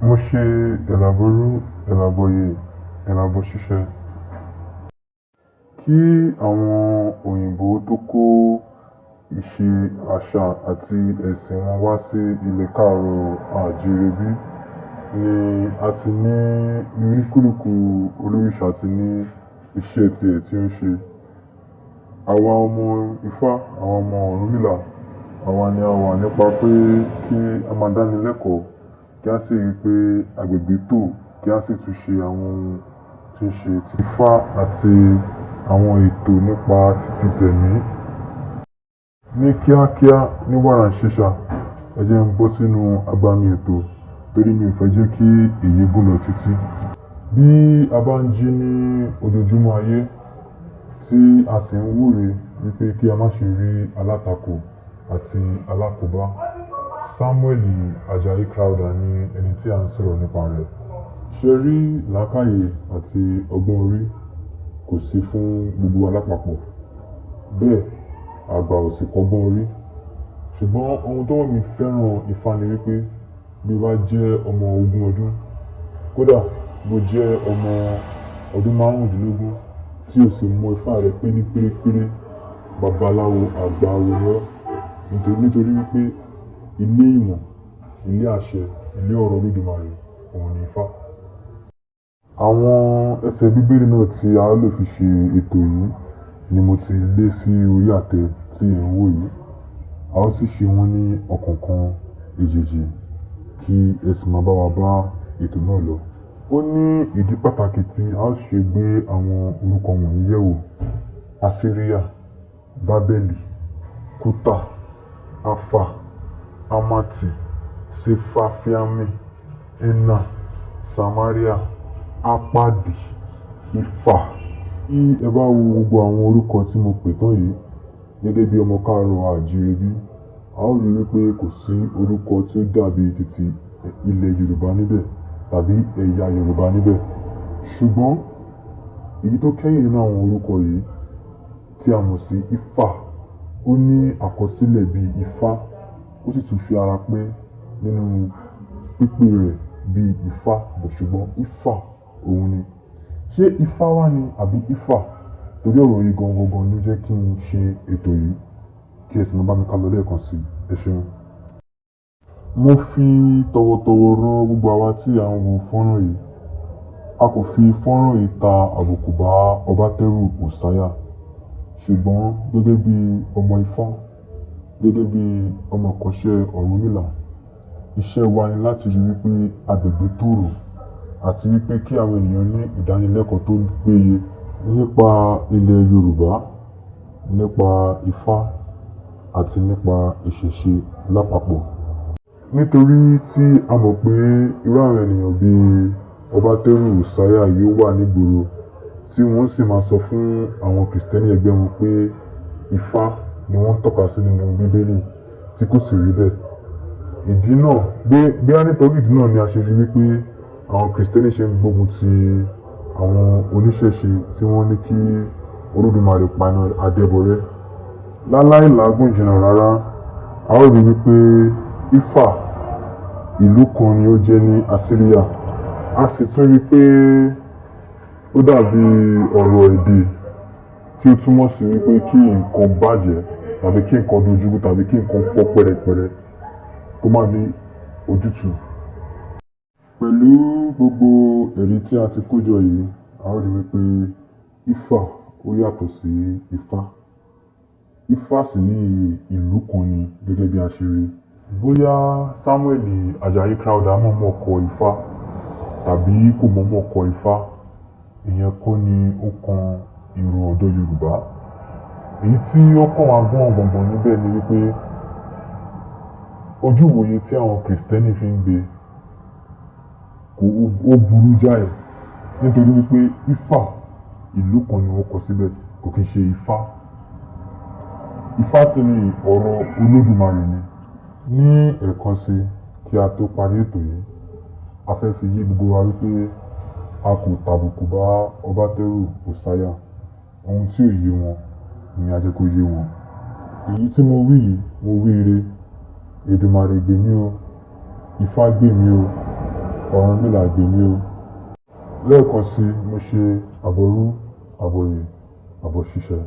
Mo ṣe ẹ̀làbọ̀rú, ẹ̀làbọ̀yè, ẹ̀làbọ̀ ṣíṣe. Kí àwọn òyìnbó tó kó ìṣe, àṣà àti ẹ̀sìn wọn wá sí ilẹ̀ káàárọ̀ oòjíire bí ni a ti ní oníkúlùkù olóríṣà ti ní iṣẹ́ tiẹ̀ tí ó ń ṣe. Àwa ọmọ Ifá, àwọn ọmọ Ọ̀rúnmìlà, àwa ni a wà nípa pé kí a máa dánilẹ́kọ̀ọ́, kí a sì rí pé agbègbè tò, kí a sì tún ṣe àwọn ohun tí ń ṣe ti Ifá àti àwọn ètò nípa títí tẹ̀mí. Ní kíákíá, ní wàràǹṣeṣà, ẹ jẹ́ n bọ́ sínú agbami ètò torí mi ò fẹ́ jẹ́ kí èyí gùn lọ títí. Bí a bá ń jí ní ojoojúmọ́ ayé tí a sì ń wúre wípé kí a má ṣe rí alátakò àti alákòóbá, Samuel Ajayi Crowther ni ẹni tí a ń sọ̀rọ̀ nípa rẹ̀. Ṣé rí làákàyè àti ọgbọ́n orí kò sí fún gbogbo alápapọ̀, bẹ́ẹ̀ àgbà ò sì kọ́gbọ́n orí. Ṣùgbọ́n ohun tó wọ́n mi fẹ́ràn Ifá ni wípé bí wá jẹ́ ọmọ 20 ọdún, kódà bó jẹ́ ọmọ ọdún 15 tí o sì mọ Ifá rẹ̀ pé ní pérépéré, babaláwo àgbà òwúrọ̀, nítorí wípé ilé ìmọ̀, ilé àṣẹ, ilé ọ̀rọ̀ Olódùmarè òun ni Ifá. Àwọn ẹsẹ̀ bíbélì náà tí a lè fi ṣe ètò yìí ni mo ti lé sí orí àtẹ tí ẹ̀ ń wò yìí. A ó sì ṣe wọ́n ní ọ̀kọ̀ọ̀kan èjèèjì kí ẹ sì máa bá wa bá ètò náà lọ. Ó ní ìdí pàtàkì tí a ó ṣe gbé àwọn orúkọ wọ̀nyí yẹ̀wò: Asíríà, Bábélì, Kútà, Afa, Amati, Sefafiami, Ena, Samaria, Apadi, Ifá. Bí ẹ bá wo gbogbo àwọn orúkọ tí mo pè tán yìí gẹ́gẹ́ bí ọmọ káàárọ̀ oòjíire bí, a ó rí wípé kò sí orúkọ tí ó dàbí títí ilẹ̀ Yorùbá níbẹ̀ tàbí ẹ̀yà Yorùbá níbẹ̀. Ṣùgbọ́n èyí tó kẹ́yìn nínú àwọn orúkọ yìí tí a mọ̀ sí Ifá, ó ní àkọsílẹ̀ bí Ifá, ó sì tún fi ara pẹ́ nínú pípé rẹ̀ bí Ifá, ṣùgbọ́n Ifá òun ni. Ṣé Ifá wá ni àbí Ifá? Torí ọ̀rọ̀ yìí gangan ló jẹ́ kí n ṣe ètò yìí, kí ẹ sì máa bá mi ká lọ lẹ́ẹ̀kan sí i. Ẹ ṣeun. Mo fi tọ̀wọ̀tọ̀wọ̀ rọ̀ gbogbo àwa tí à ń wo fọ́nrán yìí. A kò fi fọ́nrán yìí ta àbùkù bá Ọbátẹ́rù Òsáyà, ṣùgbọ́n gẹ́gẹ́ bí ọmọ Ifá, gẹ́gẹ́ bí ọmọ ìkọ́ṣẹ́ Ọ̀rúnmìlà, iṣẹ́ wa ni láti rí wípé agbègbè tòrò àti wípé kí àwọn ènìyàn ní ìdánilẹ́kọ̀ọ́ tó péye nípa ilẹ̀ Yorùbá, nípa Ifá àti nípa ìṣẹ̀ṣe lápapọ̀. Nítorí tí a mọ̀ pé irú àwọn ènìyàn bíi Ọbátẹ́rù Òsáyà yóò wà nígboro tí wọ́n sì máa sọ fún àwọn Kìrìsìtẹ́nì ẹgbẹ́ wọn pé Ifá ni wọ́n tọ́ka sí nínú Bíbélì tí kò sì rí bẹ́ẹ̀. Ìdí náà, bí a nítorí ìdí náà ni a ṣe rí wípé àwọn Kìrìsìtẹ́nì ṣe ń gbógun ti àwọn oníṣẹ̀ṣe tí wọ́n ní kí Olódùmarè paná Adébọrẹ́. Láláì làágùn jìnnà rárá, a ó rí wípé Ifá ìlú kan ni ó jẹ́ ní Asíríà. A sì tún rí pé ó dàbí ọ̀rọ̀ èdè tí ó túmọ̀ sí wípé kí nǹkan bàjẹ́ tàbí kí nǹkan dojúrú tàbí kí nǹkan fọ́ pẹ́rẹpẹ́rẹ kó má ní ojútùú. Pẹ̀lú gbogbo ẹ̀rí tí a ti kójọ yìí, a ó rí wípé Ifá ó yàtọ̀ sí Ifá. Ifá sì ní ìlú kan ni gẹ́gẹ́ bí a ṣe rí. Bóyá Samuel Ajayi Crowther mọ̀ọ́mọ̀ kọ Ifá tàbí kò mọ̀ọ́mọ̀ kọ Ifá, ìyẹn kọ́ ni ó kan èrò ọ̀dọ́ Yorùbá. Èyí tí ó kàn wá gbọ̀ngbọ̀n níbẹ̀ ni wípé ojú ìwòye tí àwọn Kìrìsìtẹ́nì fi ń gbé ó burú jáì, nítorí wípé Ifá ìlú kan ni wọ́n kọ síbẹ̀, kò kí ń ṣe Ifá. Ifá sì ni ọ̀rọ̀ Olódùmarè ni. Ní ẹ̀ẹ̀kan sí kí a tó parí ètò yìí, a fẹ́ fi yé gbogbo wa wípé a kò tàbùkù bá Ọbátẹ́rù Òsáyà. Ohun tí ò yé wọn ni a jẹ́ kó yé wọn. Èyí tí mo wí yìí, mo wí ire. Èdùmàrè gbè mí o, Ifá gbè mí o, Ọ̀rúnmìlà gbè mí o. Lẹ́ẹ̀kan sí mo ṣe àbọrú àbòyè àbòṣiṣẹ́.